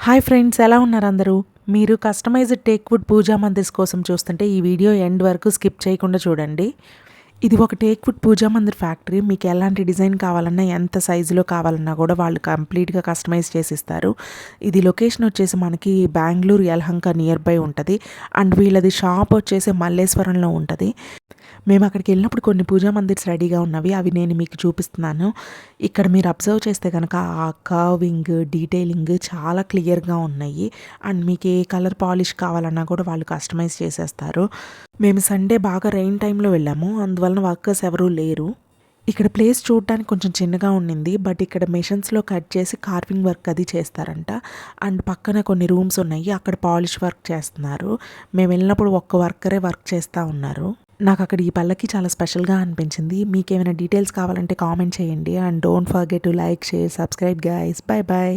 Hi friends, ఎలా ఉన్నారు అందరూ? మీరు కస్టమైజ్డ్ టేక్‌వుడ్ పూజా మందిర్స్ కోసం చూస్తుంటే ఈ వీడియో ఎండ్ వరకు స్కిప్ చేయకుండా చూడండి. ఇది ఒక టేక్‌వుడ్ పూజా మందిర్ ఫ్యాక్టరీ. మీకు ఎలాంటి డిజైన్ కావాలన్నా, ఎంత సైజులో కావాలన్నా కూడా వాళ్ళు కంప్లీట్‌గా కస్టమైజ్ చేసిస్తారు. ఇది లొకేషన్ వచ్చేసి మనకి బెంగుళూరు, యలహంక నియర్ బై ఉంటది. అండ్ వీళ్ళది షాప్ వచ్చేసి మల్లేశ్వరంలో ఉంటది. మేము అక్కడికి వెళ్ళినప్పుడు కొన్ని పూజా మందిర్స్ రెడీగా ఉన్నవి. అవి నేను మీకు చూపిస్తున్నాను. ఇక్కడ మీరు అబ్జర్వ్ చేస్తే కనుక ఆ కర్వింగ్, డీటెయిలింగ్ చాలా క్లియర్‌గా ఉన్నాయి. అండ్ మీకు ఏ కలర్ పాలిష్ కావాలన్నా కూడా వాళ్ళు కస్టమైజ్ చేసేస్తారు. మేము సండే బాగా రెయిన్ టైంలో వెళ్ళాము. అందువలన వర్కర్స్ ఎవరూ లేరు. ఇక్కడ ప్లేస్ చూడడానికి కొంచెం చిన్నగా ఉండింది. బట్ ఇక్కడ మెషిన్స్‌లో కట్ చేసి కార్వింగ్ వర్క్ అది చేస్తారంట. అండ్ పక్కన కొన్ని రూమ్స్ ఉన్నాయి. అక్కడ పాలిష్ వర్క్ చేస్తున్నారు. మేము వెళ్ళినప్పుడు ఒక్క వర్కరే వర్క్ చేస్తా ఉన్నారు. నాకు అక్కడ ఈ పల్లకి చాలా స్పెషల్‌గా అనిపించింది. మీకేమైనా డీటెయిల్స్ కావాలంటే కామెంట్ చేయండి. And don't forget to like, share, subscribe guys. By by.